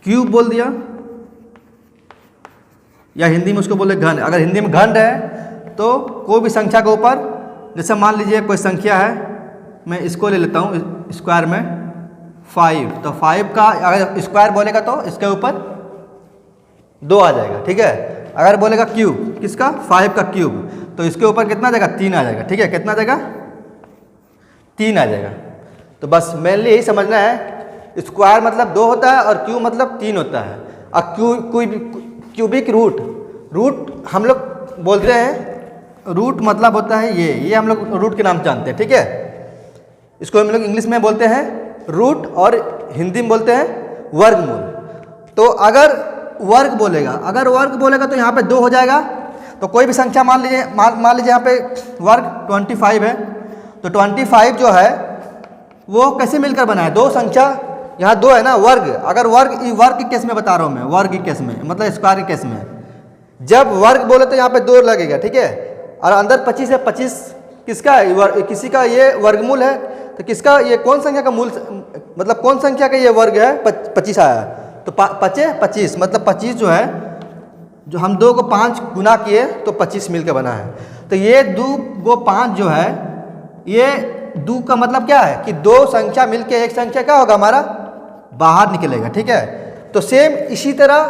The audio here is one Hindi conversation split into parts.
क्यूब बोल दिया, या हिंदी में उसको बोले घन। अगर हिंदी में घन है तो कोई भी संख्या के ऊपर, जैसे मान लीजिए कोई संख्या है, मैं इसको ले लेता हूँ स्क्वायर में 5, तो 5 का अगर स्क्वायर बोलेगा तो इसके ऊपर 2 आ जाएगा, ठीक है। अगर बोलेगा क्यूब, किसका 5 का क्यूब, तो इसके ऊपर कितना आ जाएगा 3 आ जाएगा, ठीक है। कितना आ जाएगा 3 आ जाएगा। तो बस मेनली यही समझना है, स्क्वायर मतलब 2 होता है और क्यूब मतलब 3 होता है। और क्यूबिक रूट हम लोग बोलते हैं, रूट मतलब होता है ये हम लोग रूट के नाम जानते हैं, ठीक है। इसको हम लोग इंग्लिश में बोलते हैं रूट और हिंदी में बोलते हैं वर्गमूल। तो अगर वर्ग बोलेगा तो यहाँ पे 2 हो जाएगा। तो कोई भी संख्या मान लीजिए यहाँ पे वर्ग 25 है, तो 25 जो है वो कैसे मिलकर बना है, 2 संख्या यहाँ 2 है ना, वर्ग। अगर वर्ग के केस में बता रहा हूँ मैं, वर्ग के केस में मतलब स्क्वायर के केस में, जब वर्ग बोले तो यहाँ पे 2 लगेगा, ठीक है। और अंदर 25 है, 25 किसका है, किसी का ये वर्गमूल है, तो किसका ये कौन संख्या का मूल, मतलब कौन संख्या का ये वर्ग है, 25 आया। तो 25 मतलब 25 जो है, जो हम 2 को 5 गुना किए तो 25 मिलकर बना है। तो ये 2 को 5 जो है, ये 2 का मतलब क्या है कि 2 संख्या मिलके एक संख्या क्या होगा हमारा बाहर निकलेगा, ठीक है। तो सेम इसी तरह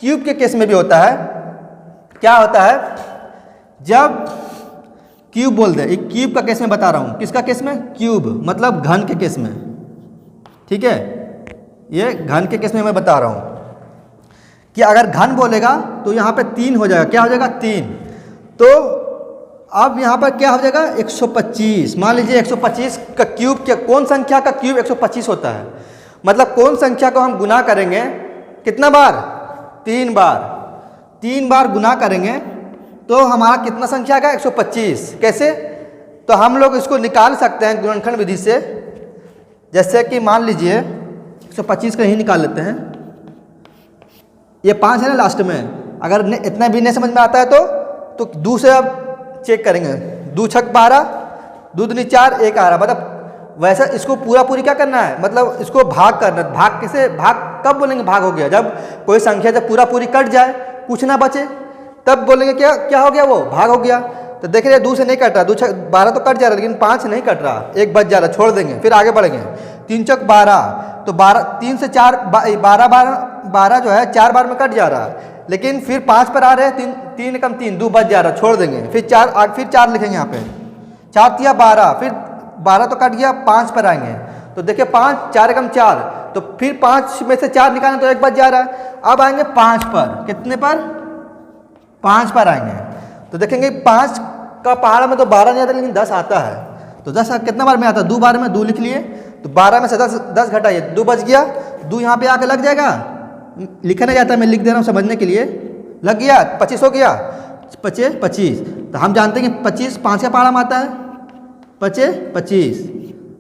क्यूब के केस में भी होता है। क्या होता है, जब क्यूब बोल दे, एक क्यूब का केस में बता रहा हूँ, किसका केस में, क्यूब मतलब घन के केस में, ठीक है। ये घन के केस में मैं बता रहा हूँ कि अगर घन बोलेगा तो यहाँ पे 3 हो जाएगा, क्या हो जाएगा 3। तो अब यहाँ पर क्या हो जाएगा 125। मान लीजिए 125 का क्यूब, क्या कौन संख्या का क्यूब 125 होता है, मतलब कौन संख्या को हम गुना करेंगे कितना बार, 3 बार। 3 बार गुना करेंगे तो हमारा कितना संख्या का 125। कैसे, तो हम लोग इसको निकाल सकते हैं गुणनखंड विधि से। जैसे कि मान लीजिए 125 का ही निकाल लेते हैं, ये 5 है ना लास्ट में। अगर इतना भी नहीं समझ में आता है तो 2 से अब चेक करेंगे, 2 छक 12, 2 दूनी 4, 1 आ रहा, मतलब वैसा इसको पूरी क्या करना है, मतलब इसको भाग करना। भाग किसे, भाग कब बोलेंगे भाग हो गया, जब कोई संख्या जब पूरी कट जाए, कुछ ना बचे, तब बोलेंगे क्या हो गया, वो भाग हो गया। तो देख रहे 2 से नहीं कट रहा, 2 छक 12 तो कट जा रहा है, लेकिन 5 नहीं कट रहा, 1 बच जा रहा, छोड़ देंगे, फिर आगे बढ़ेंगे। 3 चक 12, तो 3 से 4 12 जो है 4 बार में कट जा रहा है, लेकिन फिर 5 पर आ रहे हैं, 3 कम 3, 2 बच जा रहा, छोड़ देंगे। फिर 4 लिखेंगे यहाँ पे, 4 तिया 12, फिर 12 तो कट गया, 5 पर आएंगे। तो देखिए 5, 4 कम 4, तो फिर 5 में से 4 निकालें तो 1 बच जा रहा है। अब आएंगे 5 पर, कितने पर, 5 पर आएंगे। तो देखेंगे 5 का पहाड़ में तो 12 नहीं आता, लेकिन 10 आता है। तो 10 कितना बार में आता है, 2 बार में, 2 लिख लिए। तो 12 में से 10 घटाइए, 2 बच गया, 2 यहाँ पे आके लग जाएगा, लिखा नहीं जाता, मैं लिख दे रहा हूँ समझने के लिए, लग गया, 25 हो गया, 25। तो हम जानते हैं कि 25 5 का पहाड़ा में आता है, 25,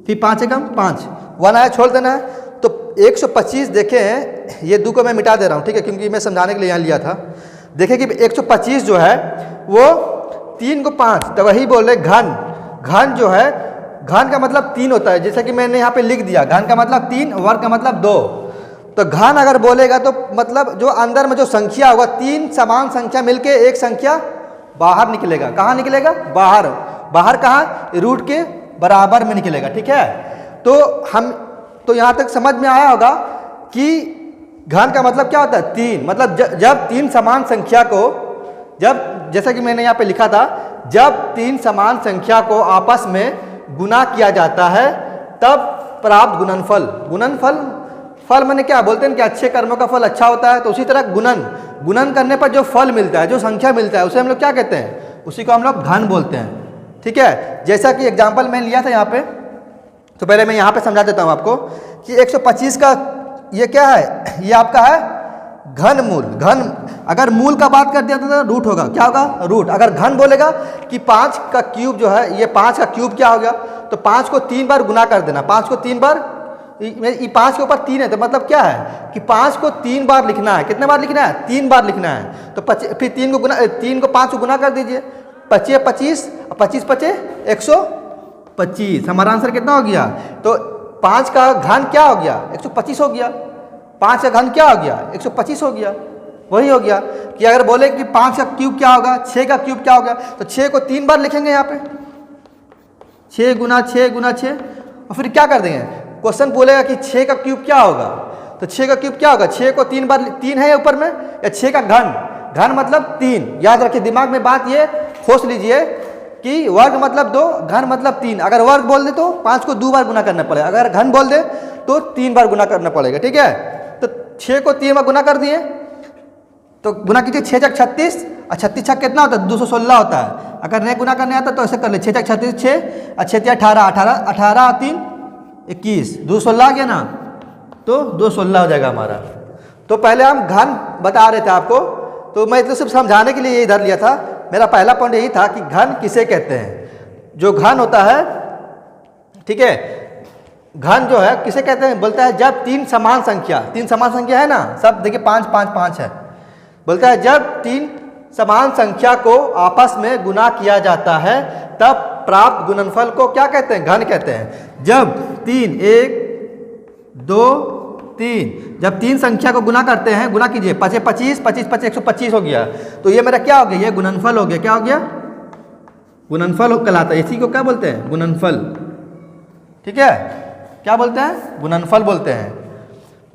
फिर 5 एकम 5, 1 आया, छोड़ देना है। तो 125 देखें, ये 2 को मैं मिटा दे रहा हूँ, ठीक है, क्योंकि मैं समझाने के लिए यहाँ लिया था। देखें कि 125 जो है वो 3 को 5, तो वही बोल रहे घन जो है, घन का मतलब 3 होता है, जैसा कि मैंने यहाँ पे लिख दिया, घन का मतलब 3, वर्ग का मतलब 2। तो घन अगर बोलेगा तो मतलब जो अंदर में जो संख्या होगा, 3 समान संख्या मिलके एक संख्या बाहर निकलेगा। कहाँ निकलेगा, बाहर कहाँ, रूट के बराबर में निकलेगा, ठीक है। तो यहाँ तक समझ में आया होगा कि घन का मतलब क्या होता है, 3, मतलब जब 3 समान संख्या को, जब जैसा कि मैंने यहाँ पे लिखा था, जब 3 समान संख्या को आपस में गुना किया जाता है तब प्राप्त गुणनफल फल माने क्या बोलते हैं कि अच्छे कर्मों का फल अच्छा होता है। तो उसी तरह गुणन करने पर जो फल मिलता है, जो संख्या मिलता है, उसे हम लोग क्या कहते हैं, उसी को हम लोग घन बोलते हैं, ठीक है। जैसा कि एग्जाम्पल मैंने लिया था यहाँ पे, तो पहले मैं यहाँ पे समझा देता हूँ आपको कि 125 का ये क्या है, ये आपका है घन। अगर मूल का बात कर दिया तो रूट होगा, क्या होगा, रूट। अगर घन बोलेगा कि 5 का क्यूब जो है, ये 5 का क्यूब क्या हो गया, तो 5 को 3 बार गुना कर देना, 5 को 3 बार, ये 5 के ऊपर 3 है, तो मतलब क्या है कि 5 को 3 बार लिखना है। कितने बार लिखना है, 3 बार लिखना है। तो फिर 3 को 5 को गुना कर दीजिए, 25 25 125। हमारा आंसर कितना हो गया, तो 5 का घन क्या हो गया, 125 हो गया। 5 का घन क्या हो गया, 125 हो गया। वही हो गया कि अगर बोले कि 5 का क्यूब क्या होगा, 6 का क्यूब क्या होगा, तो 6 को 3 बार लिखेंगे यहाँ पे, 6 गुना 6 गुना 6, और फिर क्या कर देंगे, क्वेश्चन बोलेगा कि 6 का क्यूब क्या होगा, तो 6 का क्यूब क्या होगा, 6 को 3 बार, 3 है ऊपर में, या 6 का घन, घन मतलब 3। याद रखिए, दिमाग में बात ये खोस लीजिए कि वर्ग मतलब 2, घन मतलब 3। अगर वर्ग बोल दे तो 5 को 2 बार गुना करना पड़ेगा, अगर घन बोल दे तो 3 बार गुना करना पड़ेगा, ठीक है। तो 6 को 3 बार गुना कर दिए, तो गुना कीजिए 6 छक 36, और 36 छक कितना होता है, 216 होता है। अगर नहीं गुना करने आता तो ऐसे कर ले, 6 छक 36, 6 और 6 18, 18 और 3 21, 216 आ गया ना, तो 216 हो जाएगा हमारा। तो पहले हम घन बता रहे थे आपको, तो मैं तो सिर्फ समझाने के लिए ये इधर लिया था। मेरा पहला पॉइंट यही था कि घन किसे कहते हैं। जो घन होता है, ठीक है, घन जो है किसे कहते हैं, बोलता है जब 3 समान संख्या, 3 समान संख्या है ना, सब देखिए 5 5 5 है, बोलता है जब 3 समान संख्या को आपस में गुना किया जाता है तब प्राप्त गुणनफल को क्या कहते हैं, घन कहते हैं। जब 3 1 2 3, जब 3 संख्या को गुना करते हैं, गुना कीजिए, 5 25 25 25 125 हो गया, तो ये मेरा क्या हो गया, ये गुणनफल हो गया। क्या हो गया, गुणनफल कहलाता है। इसी को क्या बोलते हैं, गुणनफल, ठीक है। क्या बोलते हैं, गुणनफल बोलते हैं।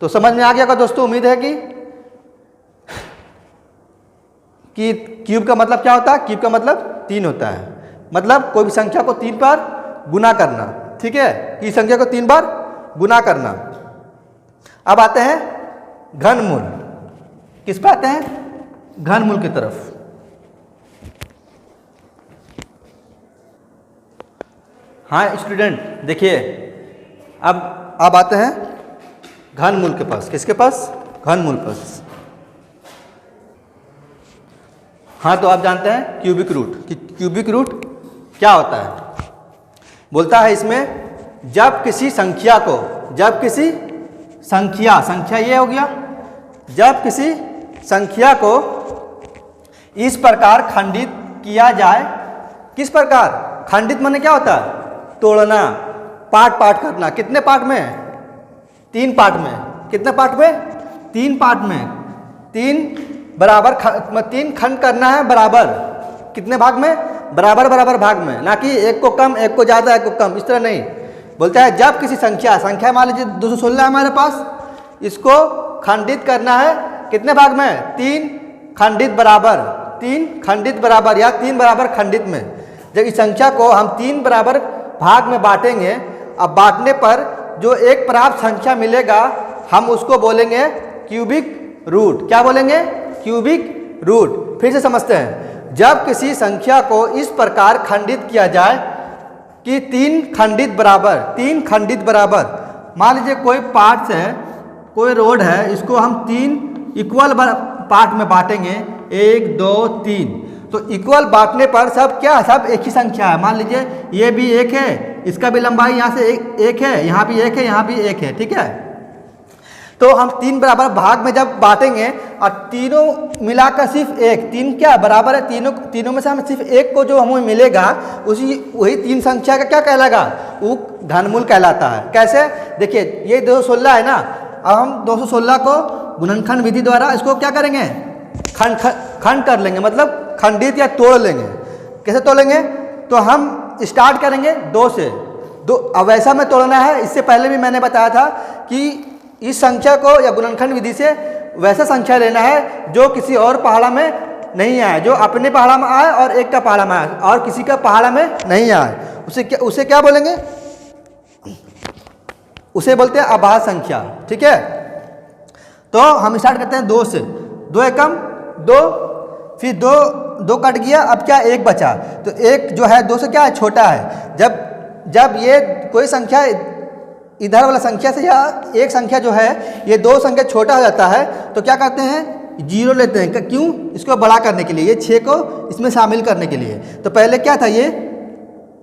तो समझ में आ गया होगा दोस्तों, उम्मीद है कि क्यूब का मतलब क्या होता है, क्यूब का मतलब 3 होता है, मतलब कोई भी संख्या को 3 बार गुना करना, ठीक है, कि संख्या को 3 बार गुना करना। अब आते हैं घनमूल, किस पे आते हैं, घनमूल की तरफ। हाँ स्टूडेंट देखिए, अब आते हैं घनमूल के पास। किसके पास, घनमूल पास। हाँ तो आप जानते हैं क्यूबिक रूट, कि क्यूबिक रूट क्या होता है। बोलता है इसमें जब किसी संख्या को, जब किसी संख्या ये हो गया, जब किसी संख्या को इस प्रकार खंडित किया जाए, किस प्रकार खंडित माने क्या होता है, तोड़ना, पार्ट पार्ट करना। कितने पार्ट में, 3 पार्ट में। कितने पार्ट में, 3 पार्ट में। 3 बराबर 3 खंड करना है बराबर, कितने भाग में, बराबर बराबर भाग में, ना कि एक को कम एक को ज़्यादा एक को कम, इस तरह नहीं। बोलता है जब किसी संख्या मान लीजिए 216 है हमारे पास, इसको खंडित करना है कितने भाग में, 3 खंडित बराबर, 3 खंडित बराबर या 3 बराबर खंडित में। जब इस संख्या को हम 3 बराबर भाग में बांटेंगे, अब बांटने पर जो एक प्राप्त संख्या मिलेगा हम उसको बोलेंगे क्यूबिक रूट। क्या बोलेंगे, क्यूबिक रूट। फिर से समझते हैं, जब किसी संख्या को इस प्रकार खंडित किया जाए कि 3 खंडित बराबर, 3 खंडित बराबर, मान लीजिए कोई पार्ट्स है, कोई रोड है, इसको हम 3 इक्वल पार्ट में बांटेंगे, 1 2 3, तो इक्वल बांटने पर सब क्या, सब एक ही संख्या है। मान लीजिए ये भी 1 है, इसका भी लंबाई यहाँ से 1 है, यहाँ भी 1 है, यहाँ भी 1 है, ठीक है। तो हम 3 बराबर भाग में जब बांटेंगे और तीनों मिलाकर सिर्फ 1, 3 क्या बराबर है, तीनों में से हमें सिर्फ 1 को जो हमें मिलेगा, वही 3 संख्या का क्या कहलाएगा, वो घनमूल कहलाता है। कैसे, देखिए ये 216 है ना, अब हम 216 को गुणनखंड विधि द्वारा इसको क्या करेंगे, खंड कर लेंगे, मतलब खंडित या तोड़ लेंगे। कैसे तोड़ेंगे, तो हम स्टार्ट करेंगे 2 से। अब ऐसा में तोड़ना है, इससे पहले भी मैंने बताया था कि इस संख्या को या गुणनखंड विधि से वैसा संख्या लेना है जो किसी और पहाड़ा में नहीं आए, जो अपने पहाड़ा में आए और एक का पहाड़ा में आए और किसी का पहाड़ा में नहीं आए, उसे क्या बोलेंगे, उसे बोलते हैं अभाज्य संख्या, ठीक है। तो हम स्टार्ट करते हैं 2 से, 2 एकम 2, फिर 2 कट गया, अब क्या 1 बचा, तो 1 जो है 2 से क्या है, छोटा है। जब ये कोई संख्या इधर वाला संख्या से या एक संख्या जो है ये 2 संख्या छोटा हो जाता है, तो क्या करते हैं, 0 लेते हैं। क्यों, इसको बड़ा करने के लिए, ये 6 को इसमें शामिल करने के लिए। तो पहले क्या था, ये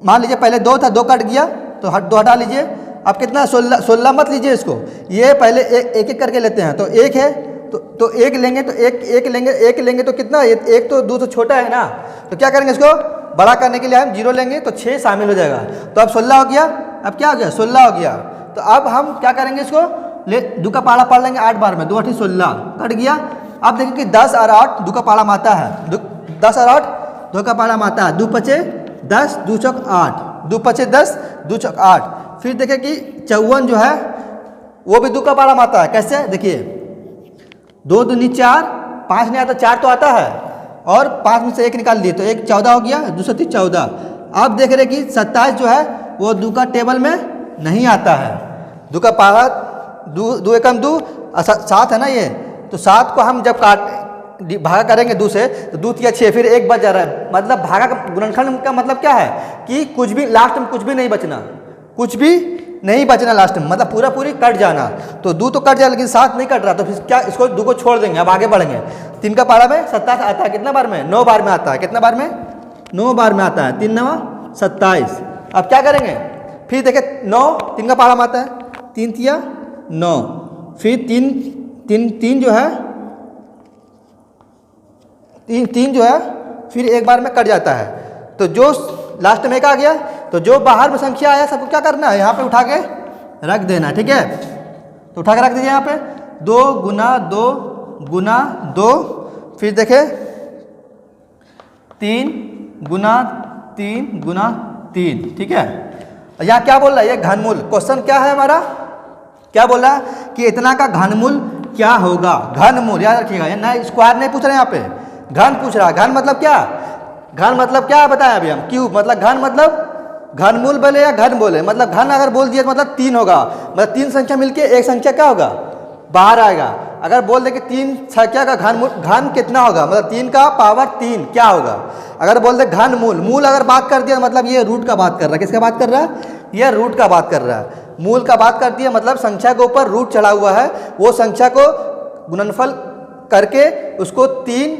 मान लीजिए पहले 2 था, 2 कट गया तो 2 हटा लीजिए। अब कितना, 16 मत लीजिए इसको, ये पहले एक एक करके लेते हैं। तो 1 है तो 1 लेंगे, तो 1 लेंगे तो कितना, 1 तो 2 से छोटा है ना, तो क्या करेंगे, इसको बड़ा करने के लिए हम 0 लेंगे तो 6 शामिल हो जाएगा। तो अब 16 हो गया, अब क्या हो गया, 16 हो गया। तो अब हम क्या करेंगे, इसको ले दो का पहाड़ा पढ़ लेंगे 8 बार में, 2 8 16 कट गया। अब देखिए कि 10 और 8 दो का पहाड़ा माता है, 10 और 8 दो का पहाड़ा माता है, 2 पचे 10 2 चौक 8, 2 पचे 10 2 चौक 8। फिर देखें कि 54 जो है वो भी 2 का पहाड़ा माता है। कैसे देखिए 2 दूनी 4, 5 नहीं आता 4 तो आता है, और 5 में से 1 निकाल लिए तो 1 14 हो गया, 2 3 14। अब देख रहे कि 27 जो है वो 2 का टेबल में नहीं आता है, 2 का पहाड़ा 2 एकम 2 7 है ना ये, तो 7 को हम जब भागा करेंगे 2 से तो 2 तिया 6, फिर 1 बच जा रहा है। मतलब भागा का गुणनखंड का मतलब क्या है कि कुछ भी लास्ट में कुछ भी नहीं बचना, कुछ भी नहीं बचना लास्ट में, मतलब पूरा पूरी कट जाना। तो 2 तो कट जाए लेकिन 7 नहीं कट रहा, तो फिर क्या इसको 2 को छोड़ देंगे, अब आगे बढ़ेंगे। 3 का पहाड़ा में 27 आता है, कितना बार में 9 बार में आता है, कितना बार में 9 बार में आता है, 3 9 27। अब क्या करेंगे फिर देखें 9 3 का पहाड़ा में आता है, 3 तिया 9, फिर 3 जो है 3 जो है फिर 1 बार में कट जाता है। तो जो लास्ट में 1 आ गया, तो जो बाहर में संख्या आया सबको क्या करना है यहाँ पे उठा के रख देना, ठीक है। तो उठा के रख दीजिए यहाँ पे 2 गुना 2 गुना 2, फिर देखें 3 गुना 3 गुना 3, ठीक है। यहाँ क्या बोल रहा है ये घनमूल, क्वेश्चन क्या है हमारा, क्या बोल रहा है कि इतना का घनमूल क्या होगा। घनमूल याद रखिएगा, ये ना स्क्वायर नहीं पूछ रहे यहाँ पे, घन पूछ रहा है। घन मतलब क्या, घन मतलब क्या बताया अभी हम, क्यूब मतलब घन मतलब घनमूल बोले या घन बोले, मतलब घन अगर बोल दिया तो मतलब 3 होगा, मतलब 3 संख्या मिलके एक संख्या क्या होगा बाहर आएगा। अगर बोल दे कि 3 संख्या का घन कितना होगा, मतलब 3 का पावर 3 क्या होगा। अगर बोल दे घन मूल, मूल अगर बात कर दिया मतलब ये रूट का बात कर रहा है, किसका बात कर रहा है, ये रूट का बात कर रहा है। मूल का बात कर दिया मतलब संख्या के ऊपर रूट चढ़ा हुआ है, वो संख्या को गुणनफल करके उसको 3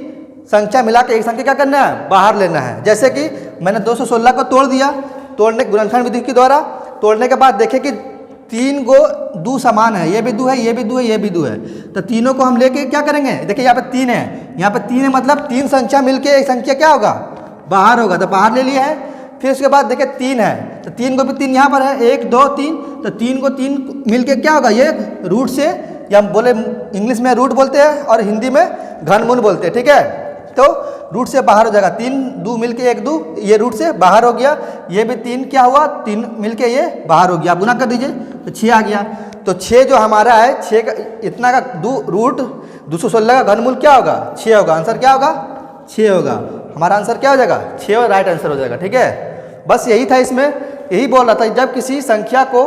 संख्या मिला के एक संख्या क्या करना है बाहर लेना है। जैसे कि मैंने 216 को तोड़ दिया, तोड़ने गुणनखंड विधि के द्वारा तोड़ने के बाद देखे कि 3 गो 2 समान है, ये भी 2 है, ये भी 2 है, ये भी 2 है, तो तीनों को हम लेके क्या करेंगे। देखिए यहाँ पे 3 है, यहाँ पे 3 है, मतलब 3 संख्या मिलके एक संख्या क्या होगा बाहर होगा, तो बाहर ले लिया है। फिर उसके बाद देखिए 3 है, तो 3 को भी 3 यहाँ पर है, 1 2 3, तो 3 को 3 मिलके क्या होगा, ये रूट से, या हम बोले इंग्लिश में रूट बोलते हैं और हिंदी में घनमूल बोलते हैं, ठीक है। तो रूट से बाहर हो जाएगा, 3 2 मिलके 1 2, ये रूट से बाहर हो गया, ये भी 3 क्या हुआ 3 मिलके ये बाहर हो गया। आप गुना कर दीजिए तो 6 आ गया। तो 6 जो हमारा है 6 का इतना का रूट 216 का घनमूल क्या होगा 6 होगा। आंसर क्या होगा 6 होगा, हमारा आंसर क्या हो जाएगा 6 और राइट आंसर हो जाएगा, ठीक है। बस यही था इसमें, यही बोल रहा था जब किसी संख्या को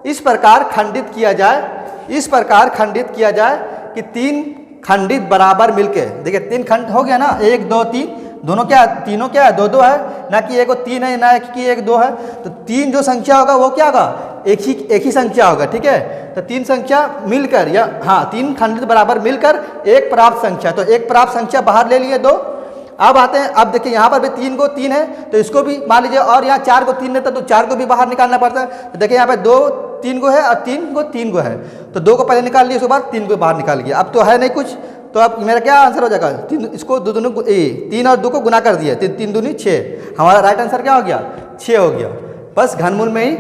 इस प्रकार खंडित किया जाए, इस प्रकार खंडित किया जाए कि 3 खंडित बराबर मिलके, देखिए 3 खंड हो गया ना, 1 2 3 दोनों क्या तीनों क्या है 2 2 है, ना कि एक 3 है ना कि 1 2 है। तो 3 जो संख्या होगा वो क्या होगा एक ही संख्या होगा, ठीक है। तो 3 संख्या मिलकर या हाँ 3 खंडित बराबर मिलकर एक प्राप्त संख्या, तो एक प्राप्त संख्या बाहर ले लिए 2। अब आते हैं, अब देखिए यहाँ पर भी 3 को 3 है तो इसको भी मान लीजिए, और यहाँ 4 को 3 रहता तो 4 को भी बाहर निकालना पड़ता है। तो देखिए यहाँ पे 2 3 को है और 3 को है, तो 2 को पहले निकाल लिया, उसके बाद 3 को बाहर निकाल लिया। अब तो है नहीं कुछ, तो अब मेरा क्या आंसर हो जाएगा 3, इसको 3 और 2 को गुना कर दिया, 3 दूनी 6, हमारा राइट आंसर क्या हो गया 6 हो गया। बस घनमूल में ही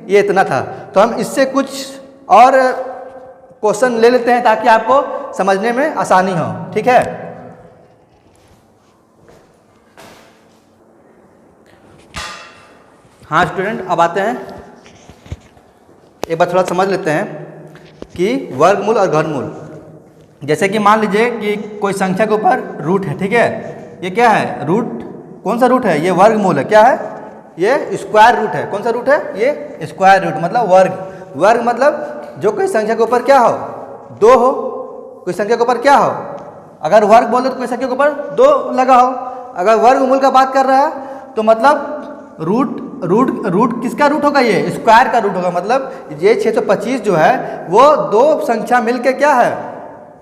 ये इतना था। तो हम इससे कुछ और क्वेश्चन ले लेते हैं ताकि आपको समझने में आसानी हो, ठीक है। हाँ स्टूडेंट, अब आते हैं, एक बार थोड़ा समझ लेते हैं कि वर्गमूल और घनमूल। जैसे कि मान लीजिए कि कोई संख्या के ऊपर रूट है, ठीक है, ये क्या है रूट, कौन सा रूट है ये वर्गमूल है, क्या है ये स्क्वायर रूट है। कौन सा रूट है ये स्क्वायर रूट, मतलब वर्ग। वर्ग मतलब जो कोई संख्या के ऊपर क्या हो 2 हो, कोई संख्या के ऊपर क्या हो, अगर वर्ग बोले तो कोई संख्या के ऊपर 2 लगा हो। अगर वर्गमूल का बात कर रहा है तो मतलब रूट किसका रूट होगा ये स्क्वायर का रूट होगा। मतलब ये 625 जो है वो 2 संख्या मिलके क्या है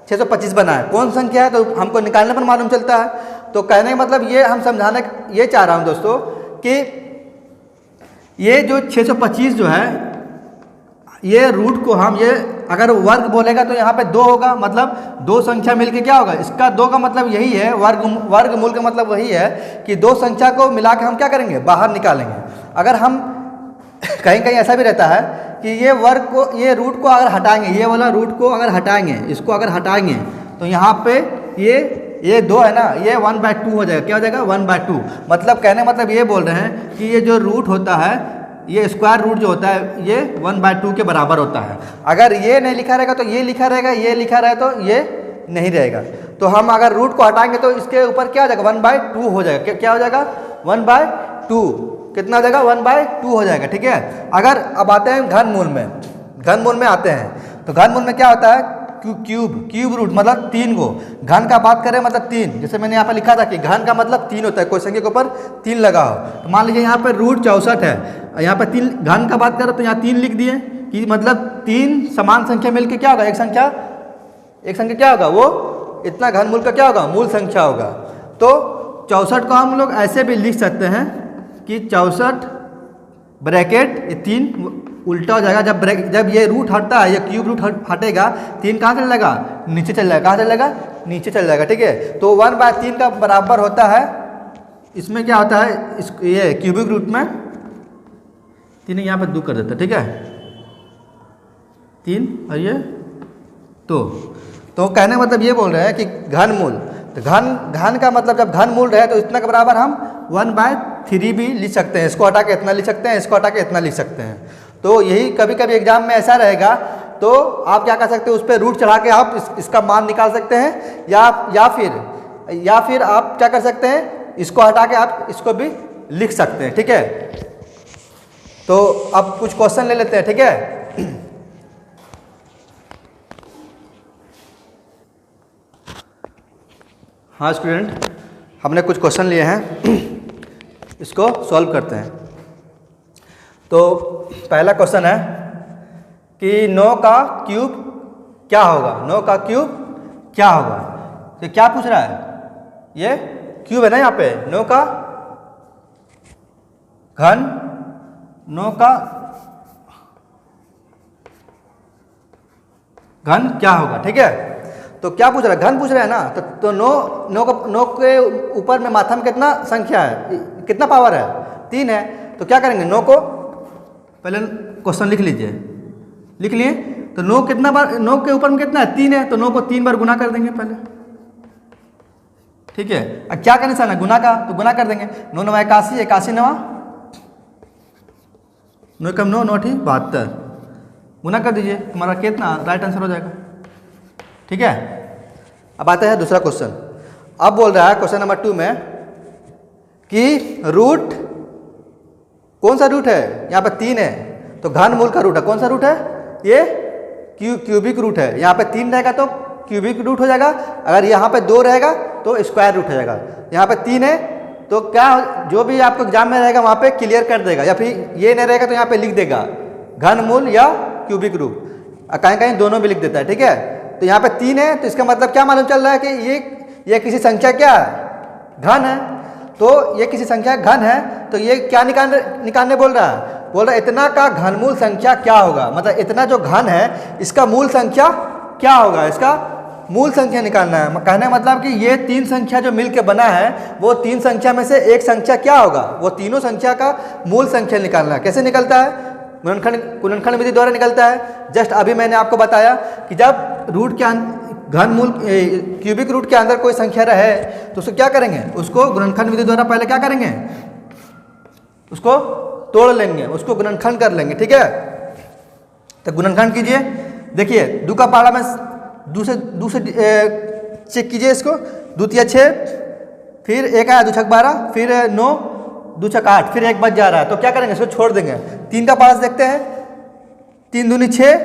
625 बना है। कौन संख्या है तो हमको निकालने पर मालूम चलता है। तो कहने का मतलब ये हम समझाने ये चाह रहा हूँ दोस्तों कि ये जो 625 जो है ये रूट को हम ये अगर वर्ग बोलेगा तो यहाँ पे 2 होगा, मतलब 2 संख्या मिलके क्या होगा, इसका 2 का मतलब यही है, वर्गमूल का मतलब वही है कि 2 संख्या को मिला के हम क्या करेंगे बाहर निकालेंगे। अगर हम कहीं कहीं ऐसा भी रहता है कि ये वर्ग को, ये रूट को अगर हटाएंगे, ये वाला रूट को अगर हटाएंगे, इसको अगर हटाएंगे तो यहाँ पे ये 2 है ना, ये 1/2 हो जाएगा। क्या हो जाएगा? 1/2। मतलब कहने मतलब ये बोल रहे हैं कि ये जो रूट होता है, ये स्क्वायर रूट जो होता है ये 1/2 के बराबर होता है। अगर ये नहीं लिखा रहेगा तो ये लिखा रहेगा, ये लिखा रहे तो ये नहीं रहेगा। तो हम अगर रूट को हटाएंगे तो इसके ऊपर क्या हो जाएगा? 1/2 हो जाएगा। क्या हो जाएगा? 1/2। कितना हो जाएगा? 1/2 हो जाएगा। ठीक है। अगर अब आते हैं घनमूल में, घनमूल में आते हैं तो घनमूल में क्या होता है? क्यूब रूट मतलब 3 को, घन का बात करें मतलब 3, जैसे मैंने यहाँ पे लिखा था कि घन का मतलब 3 होता है, कोई संख्या के ऊपर 3 लगा हो। तो मान लीजिए यहाँ पे रूट 64 है, यहाँ पे 3, घन का बात करें तो यहाँ 3 लिख दिए कि मतलब 3 समान संख्या मिलके क्या होगा? एक संख्या क्या होगा? वो इतना घनमूल का क्या होगा? मूल संख्या होगा। तो 64 को हम लोग ऐसे भी लिख सकते हैं कि 64 ब्रैकेट, ये 3 उल्टा हो जाएगा जब ये रूट हटता है, ये क्यूब रूट हटेगा, 3 कहाँ चल जाएगा? नीचे चल जाएगा। कहाँ चल जाएगा? नीचे चल जाएगा। ठीक है। तो 1/3 का बराबर होता है, इसमें क्या होता है? ये क्यूबिक रूट में 3 यहाँ पर 2 कर देता है। ठीक है। 3 और ये तो कहने का मतलब ये बोल रहे हैं कि घनमूल, तो घन का मतलब जब घनमूल रहे तो इतना के बराबर हम 1/3 भी लिख सकते हैं। इसको हटा के इतना लिख सकते हैं, इसको हटा के इतना लिख सकते हैं। तो यही कभी कभी एग्जाम में ऐसा रहेगा, तो आप क्या कर सकते हैं? उस पर रूट चढ़ा के आप इसका मान निकाल सकते हैं, या फिर आप क्या कर सकते हैं? इसको हटा के आप इसको भी लिख सकते हैं। ठीक है। तो अब कुछ क्वेश्चन ले लेते हैं। ठीक है। हाँ स्टूडेंट, हमने कुछ क्वेश्चन लिए हैं, इसको सॉल्व करते हैं। तो पहला क्वेश्चन है कि 9 का क्यूब क्या होगा? 9 का क्यूब क्या होगा? तो क्या पूछ रहा है? ये क्यूब है ना, यहाँ पे 9 का घन, 9 का घन क्या होगा? ठीक है। तो क्या पूछ रहा है? घन पूछ रहा है ना। तो 9 के ऊपर में मात्रा में कितना संख्या है, कितना पावर है? 3 है। तो क्या करेंगे? 9 को पहले क्वेश्चन लिख लीजिए, लिख लिए। तो 9 कितना बार, 9 के ऊपर में कितना है? 3 है। तो 9 को 3 बार गुना कर देंगे पहले। ठीक है। अब क्या का निशान है? गुना का, तो गुना कर देंगे। 9 9 81, 81 9 9 कम 9 9 72, गुना कर दीजिए, तुम्हारा कितना राइट आंसर हो जाएगा। ठीक है। अब आता है दूसरा क्वेश्चन। अब बोल रहा है क्वेश्चन नंबर 2 में कि रूट, कौन सा रूट है? यहाँ पे 3 है, तो घनमूल का रूट है। कौन सा रूट है? ये क्यूबिक रूट है। यहाँ पे 3 रहेगा तो क्यूबिक रूट हो जाएगा, अगर यहाँ पे 2 रहेगा तो स्क्वायर रूट हो जाएगा। यहाँ पे 3 है तो क्या, जो भी आपको एग्जाम में रहेगा वहाँ पे क्लियर कर देगा, या फिर ये नहीं रहेगा तो यहाँ पे लिख देगा घनमूल या क्यूबिक रूट, कहीं कहीं दोनों भी लिख देता है। ठीक है। तो यहाँ पे 3 है, तो इसका मतलब क्या मालूम चल रहा है कि ये किसी संख्या क्या है? घन है। तो ये किसी संख्या घन है, तो ये क्या निकालने बोल रहा है? बोल रहा है इतना का घनमूल संख्या क्या होगा? मतलब इतना जो घन है इसका मूल संख्या क्या होगा? इसका मूल संख्या निकालना है। कहने का मतलब कि ये 3 संख्या जो मिलके बना है, वो 3 संख्या में से एक संख्या क्या होगा? वो तीनों संख्या का मूल संख्या निकालना है। कैसे निकलता है? गुणनखंड विधि द्वारा निकलता है। जस्ट अभी मैंने आपको बताया कि जब रूट के घनमूल क्यूबिक रूट के अंदर कोई संख्या रहे तो उसको क्या करेंगे? उसको गुणनखंड विधि द्वारा पहले क्या करेंगे? उसको तोड़ लेंगे, उसको गुणनखंड कर लेंगे। ठीक है। तो गुणनखंड कीजिए। देखिए 2 का पहाड़ा में दूसरे चेक कीजिए इसको। 2 तिया 6, फिर 1 आया 2 छक 12, फिर 9 2 छक 8, फिर 1 बच जा रहा है, तो क्या करेंगे? इसको छोड़ देंगे। 3 का पहाड़ा से देखते हैं। 3 दूनी 6,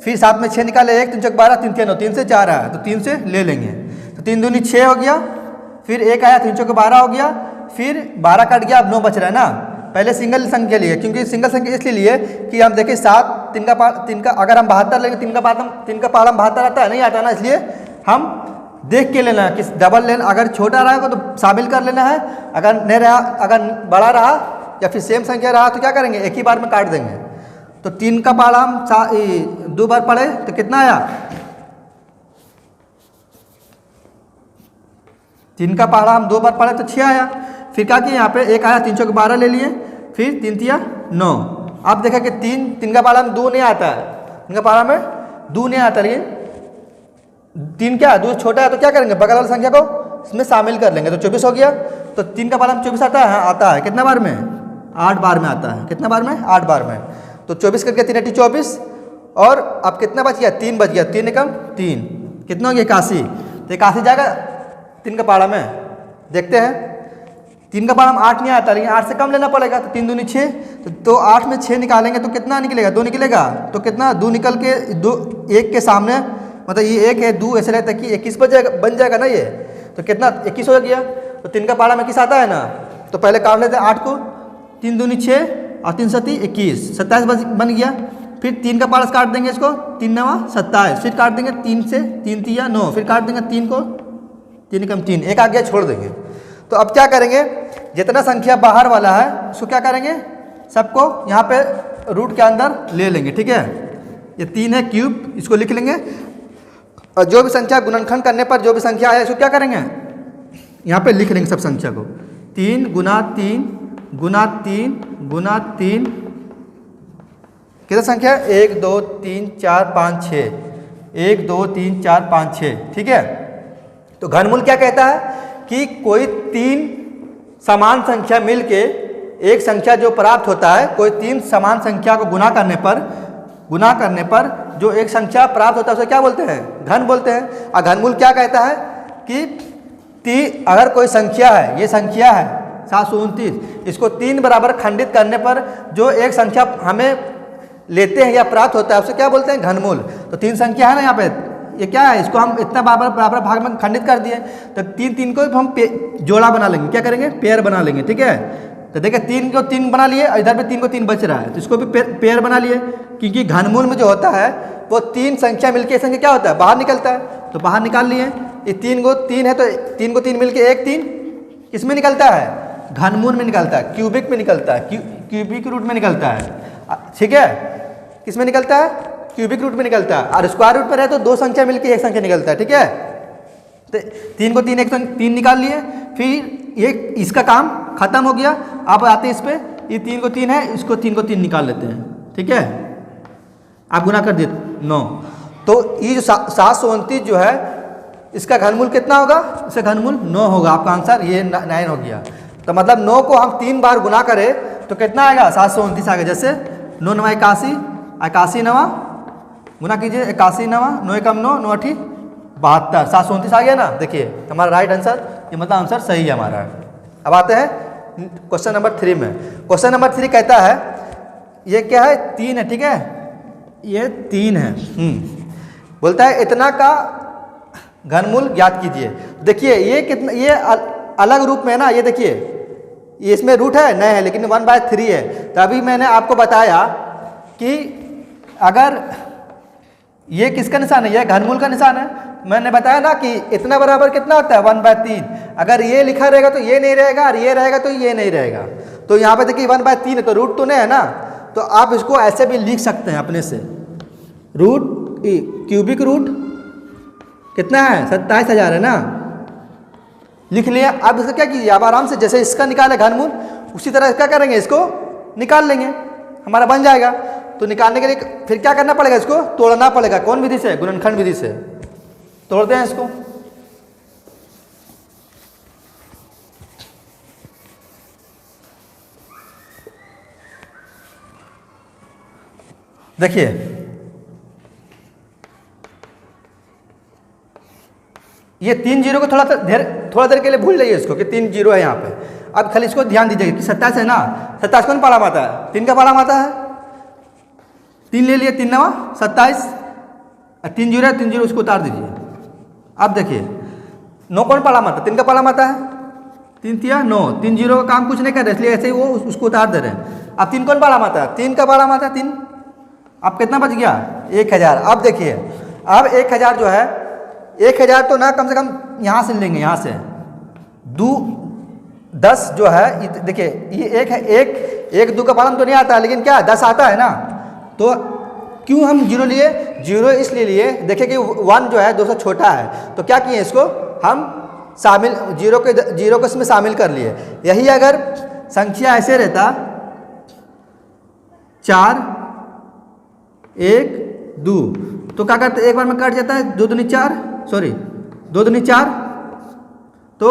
फिर साथ में 6 निकाले, 1 3 छक 12, 3 तिया 9, 3 से 4 आया तो 3 से ले लेंगे। तो 3 दूनी 6 हो गया, फिर 1 आया 3 चौके 12 हो गया, फिर 12 कट गया, अब 9 बच रहा है ना। पहले सिंगल संख्या लिए, क्योंकि सिंगल संख्या इसलिए लिए कि हम देखें 7 3 का अगर हम 72 लेंगे, 3 का पहाड़ा 72 आता है, नहीं आता ना, इसलिए हम देख के लेना है कि डबल लेना। अगर छोटा रहेगा तो शामिल कर लेना है, अगर नहीं रहा, अगर बड़ा रहा या फिर सेम संख्या रहा तो क्या करेंगे? एक ही बार में काट देंगे। तो 3 का पहाड़ा हम 2 बार पढ़े तो कितना आया? 3 का पहाड़ा हम 2 बार पढ़े तो 6 आया। फिर क्या किया? यहाँ पे 1 आया, 3 चौके 12 ले लिए, फिर 3 तिया 9, आप देखा कि 3 का पारा में 2 नहीं आता है, 3 का पारा में 2 नहीं आता, लेकिन 3 क्या है 2 छोटा है, तो क्या करेंगे बगल वाली संख्या को इसमें शामिल कर लेंगे, तो 24 हो गया। तो 3 का पारा में 24 आता है, हाँ आता है, कितना बार में 8 बार में आता है, कितना बार में 8 बार में। तो 24 करके 3 × 24, और अब कितना बच गया 3 बच गया, 3 एकम 3, कितना हो गया 81। तो 81 जाएगा 3 का पारा में, देखते हैं 3 का पारा में 8 नहीं आता, लेकिन 8 से कम लेना पड़ेगा, तो 3 दूनी 6, तो 8 में 6 निकालेंगे तो कितना निकलेगा 2 निकलेगा, तो कितना 2 निकल के 2 1 के सामने, मतलब ये 1 है 2 ऐसे रहता है कि 21 बन जाएगा ना ये, तो कितना 21 हो गया। तो 3 का पारा में 21 आता है ना, तो पहले काट लेते हैं 8 को, 3 दूनी 6 और 3 सती 21, 27 बन गया। फिर 3 का पारा से काट देंगे इसको, 3 9 27, फिर काट देंगे 3 से 3 3 9, फिर काट देंगे 3 को, 3 एकम 3, एक आ गया छोड़ देंगे। तो अब क्या करेंगे, जितना संख्या बाहर वाला है उसको क्या करेंगे, सबको यहाँ पे रूट के अंदर ले लेंगे, ठीक है। ये 3 है क्यूब, इसको लिख लेंगे, और जो भी संख्या गुणनखंड करने पर जो भी संख्या है इसको क्या करेंगे, यहाँ पे लिख लेंगे सब संख्या को, 3 गुना 3 गुना 3 गुना 3, कितना संख्या 1 2 3 4 5 6, 1 2 3 4 5 6, ठीक है। तो घनमूल क्या कहता है कि कोई 3 समान संख्या मिलके एक संख्या जो प्राप्त होता है, कोई 3 समान संख्या को गुना करने पर जो एक संख्या प्राप्त होता है उसे क्या बोलते हैं, घन बोलते हैं। और घनमूल क्या कहता है कि अगर कोई संख्या है, ये संख्या है 729, इसको 3 बराबर खंडित करने पर जो एक संख्या हमें लेते हैं या प्राप्त होता है उसे क्या बोलते हैं, घनमूल। तो 3 संख्या है ना यहाँ पे, ये क्या है, इसको हम इतना बराबर भाग में खंडित कर दिए, तो 3 को हम जोड़ा बना लेंगे, क्या करेंगे पेयर बना लेंगे, ठीक है। तो देखिए 3 को 3 बना लिए, और इधर पे 3 को 3 बच रहा है, तो इसको भी पेयर बना लिए, क्योंकि घनमूल में जो होता है वो 3 संख्या मिलके एक संख्या क्या होता है बाहर निकलता है, तो बाहर निकाल लिए। ये 3 को 3 है, तो 3 को 3 मिलके 1 3 किसमें निकलता है, घनमूल में निकलता है, क्यूबिक में निकलता है, क्यूबिक रूट में निकलता है, ठीक है। किसमें निकलता है, क्यूबिक रूट में निकलता है। और स्क्वायर रूट पर है तो 2 संख्या मिलके एक संख्या निकलता है, ठीक है। तो 3 को 3 3 निकाल लिए, फिर ये इसका काम खत्म हो गया। अब आते हैं इस पे, ये 3 को 3 है, इसको 3 को 3 निकाल लेते हैं, ठीक है। आप गुना कर दिए 9, तो ये जो 729 जो है इसका घनमूल कितना होगा, इसका घनमूल 9 होगा। आपका आंसर ये 9 हो गया। तो मतलब 9 को हम 3 बार गुना करें तो कितना आएगा 729 आएगा। जैसे 9 9 81, 81 9 गुना कीजिए, 81 9 9 एकम 9 9 8 72, 729 आ गया ना। देखिए हमारा राइट आंसर, ये मतलब आंसर सही है हमारा। अब आते हैं क्वेश्चन नंबर 3 में। क्वेश्चन नंबर 3 कहता है, ये क्या है 3 है, ठीक है, ये 3 है। बोलता है इतना का घनमूल ज्ञात कीजिए। देखिए ये कितना, ये अलग रूप में है ना, ये देखिए ये इसमें रूट है नहीं है, लेकिन 1/3 है। तो अभी मैंने आपको बताया कि अगर ये किसका निशान है, ये घनमूल का निशान है। मैंने बताया ना कि इतना बराबर कितना होता है 1/3। अगर ये लिखा रहेगा तो ये नहीं रहेगा, और ये रहेगा तो ये नहीं रहेगा। तो यहाँ पे देखिए 1/3 है, तो रूट तो नहीं है ना, तो आप इसको ऐसे भी लिख सकते हैं अपने से। रूट क्यूबिक रूट कितना है 27,000 है ना, लिख लिया। अब इसका क्या कीजिए, आप आराम से जैसे इसका निकाले घनमूल, उसी तरह क्या करेंगे, इसको निकाल लेंगे, हमारा बन जाएगा। तो निकालने के लिए फिर क्या करना पड़ेगा, इसको तोड़ना पड़ेगा। कौन विधि से, गुणनखंड विधि से तोड़ते हैं इसको। देखिए ये 3 जीरो को थोड़ा देर के लिए भूल जाइए इसको कि 3 जीरो है यहाँ पे। अब खाली इसको ध्यान दीजिए कि 27 है ना, 27 कौन पाला आता है, 3 का पाला आता है। 3 ले लिए, 3 9 27, 3 जीरो है, 3 जीरो उसको उतार दीजिए। अब देखिए 9 कौन पाला आता है, 3 का पाला आता है, 3 3 9, 3 जीरो का काम कुछ नहीं कर रहे, इसलिए ऐसे ही वो उसको उतार दे रहे हैं। अब 3 कौन पाला आता है, 3 का पाला आता है 3। अब कितना बच गया 1000। अब देखिए अब 1000 जो है, 1000 तो ना कम से कम यहाँ से लेंगे, यहाँ से 10 जो है, देखिए ये 1 है, 1 2 का पालन तो नहीं आता है, लेकिन क्या 10 आता है ना। तो क्यों हम 0 लिए, 0 इसलिए लिए, देखिए कि 1 जो है 2 से छोटा है, तो क्या किए इसको हम शामिल, 0 को इसमें शामिल कर लिए। यही अगर संख्या ऐसे रहता, 4 1 2, तो क्या करते हैं, एक बार में कट जाता है, 2 दूनी 4, सॉरी 2 दूनी 4, तो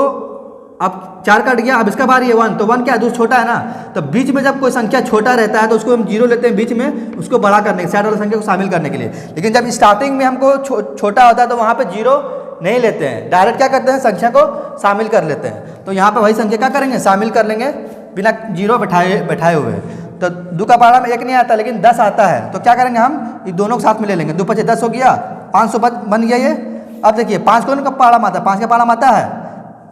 अब 4 कट गया। अब इसका बारी है 1, तो 1 क्या है, दूसरा छोटा है ना, तो बीच में जब कोई संख्या छोटा रहता है तो उसको हम 0 लेते हैं बीच में, उसको बड़ा करने के, साइड वाली संख्या को शामिल करने के लिए। लेकिन जब स्टार्टिंग में हमको छोटा होता है तो वहाँ पे 0 नहीं लेते हैं, डायरेक्ट क्या करते हैं, संख्या को शामिल कर लेते हैं। तो यहाँ पे वही संख्या क्या करेंगे, शामिल कर लेंगे बिना 0 बैठाए हुए। तो 2 का पहाड़ा में 1 नहीं आता लेकिन 10 आता है, तो क्या करेंगे हम, ये दोनों को साथ में ले लेंगे। 2 5 10 हो गया, 500 बन गया ये। अब देखिए 5 को का पहाड़ा आता है, 5 का पहाड़ा आता है,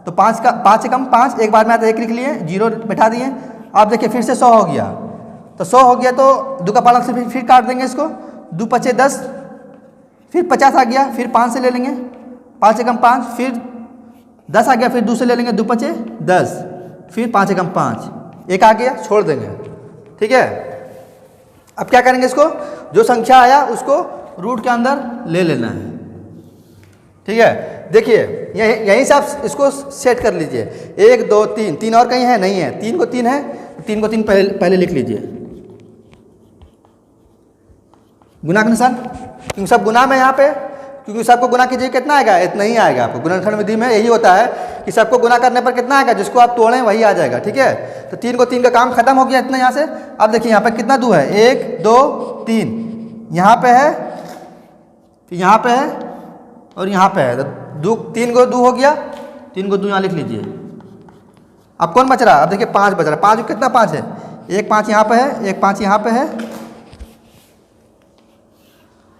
तो 5 से कम 5 एक बार में आता है, 1 लिख लिए, 0 बैठा दिए। अब देखिए फिर से 100 हो गया, तो 100 हो गया तो 2 का पहाड़ा से फिर काट देंगे इसको, 2 5 10, फिर 50 आ गया, फिर 5 से ले लेंगे, 5 से कम 5, फिर 10 आ गया, फिर 2 से ले लेंगे, 2 5 10, फिर 5 से कम 5, 1 आ गया, छोड़ देंगे। ठीक है, अब क्या करेंगे, इसको जो संख्या आया उसको रूट के अंदर ले लेना है। ठीक है, देखिए यहीं से आप इसको सेट कर लीजिए, 1 2 3, 3 और कहीं है, नहीं है, 3 को 3 है, 3 को 3 पहले लिख लीजिए, गुना के निशान, क्योंकि सब गुना में यहाँ पे, क्योंकि सबको गुना कीजिए कितना आएगा, इतना ही आएगा। आपको गुणनखंड विधि में यही होता है कि सबको गुना करने पर कितना आएगा, जिसको आप तोड़ें वही आ जाएगा। ठीक है, तो 3 को 3 का काम खत्म हो गया इतना यहाँ से। अब देखिए यहाँ पे कितना 2 है, 1 2 3, यहाँ पे है, फिर यहाँ पे है और यहाँ पे है, तो 3 को 2 हो गया, 3 को 2 यहाँ लिख लीजिए। अब कौन बच रहा, अब देखिए 5 बच रहा है, 5 कितना 5 है, 1 5 यहाँ पे है, 1 5 यहाँ पे है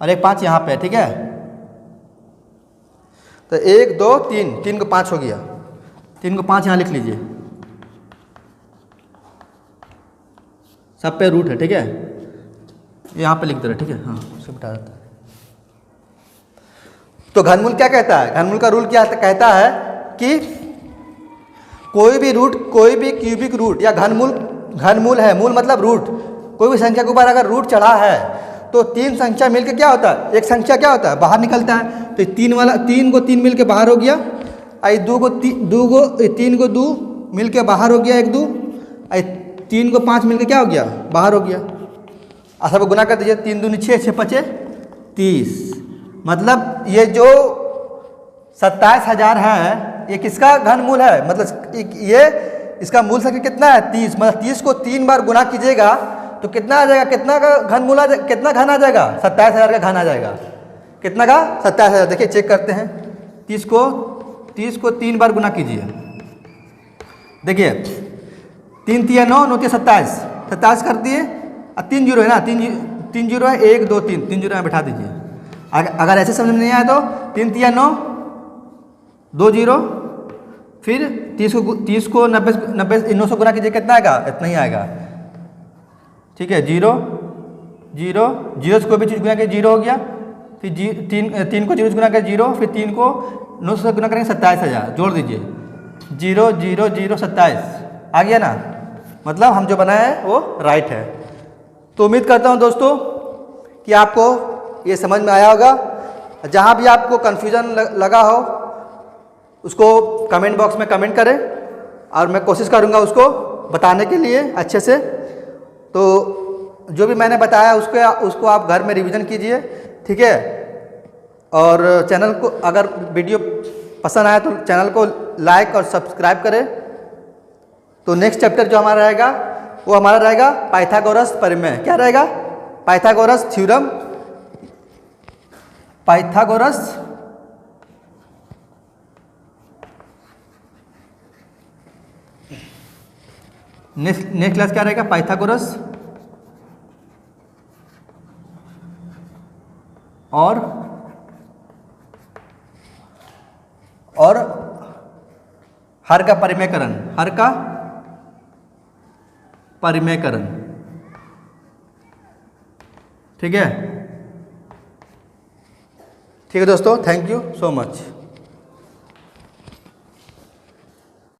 और 1 5 यहाँ पे है। ठीक है, तो 1 2 3, 3 को 5 हो गया, 3 को 5 यहाँ लिख लीजिए, सब पे रूट है। ठीक है, यहाँ पे लिख दे रहे, ठीक है, हाँ उसे बता देता है। तो घनमूल क्या कहता है, घनमूल का रूल क्या कहता है कि कोई भी रूट, कोई भी क्यूबिक रूट या घनमूल है, मूल मतलब रूट, कोई भी संख्या के ऊपर अगर रूट चढ़ा है तो 3 संख्या मिलके क्या होता है, एक संख्या क्या होता है, बाहर निकलता है। तो 3 को 3 मिलके बाहर हो गया, 3 को 2 मिलके बाहर हो गया, 1 2, 3 को 5 मिलके क्या हो गया, बाहर हो गया। और सबको गुना कर दीजिए, 3 दूनी 6, 6 5 30, मतलब ये जो 27,000 है ये किसका घनमूल है, मतलब ये इसका मूल संख्या कितना है, 30, मतलब 30 को 3 बार गुना कीजिएगा तो कितना आ जाएगा, कितना का घनमूल कितना घन आ जाएगा, 27,000 का घन आ जाएगा। कितना का, 27,000। देखिए चेक करते हैं, 30 को 3 बार गुना कीजिए, देखिए 3 3 9, 9 3 27, 27 कर दिए, अब 3 जीरो है ना, 3 जीरो है, 1 2 3, 3 जीरो यहाँ बैठा दीजिए। अगर ऐसे समझ में नहीं आया तो 3 3 9, 2 जीरो, फिर 30 को 90 900 गुना कीजिए, कितना आएगा, इतना ही आएगा। ठीक है, 0 0 0 से कोई भी चीज़ गुना के 0 हो गया, फिर 3 को 0 से गुना कर 0, फिर 3 को 900 से गुना करेंगे 27,000, जोड़ दीजिए, 0 0 0 27 आ गया ना, मतलब हम जो बनाए हैं वो राइट है। तो उम्मीद करता हूँ दोस्तों कि आपको ये समझ में आया होगा। जहाँ भी आपको कन्फ्यूज़न लगा हो उसको कमेंट बॉक्स में कमेंट करें और मैं कोशिश करूँगा उसको बताने के लिए अच्छे से। तो जो भी मैंने बताया उसको आप घर में रिवीजन कीजिए, ठीक है। और चैनल को, अगर वीडियो पसंद आया तो चैनल को लाइक और सब्सक्राइब करें। तो नेक्स्ट चैप्टर जो हमारा रहेगा वो हमारा रहेगा पाइथागोरस प्रमेय। क्या रहेगा, Pythagoras theorem, Pythagoras next class क्या रहेगा, पाइथागोरस और हर का परिमेयकरण, हर का परिमेयकरण, ठीक है। ठीक है दोस्तों, थैंक यू सो मच।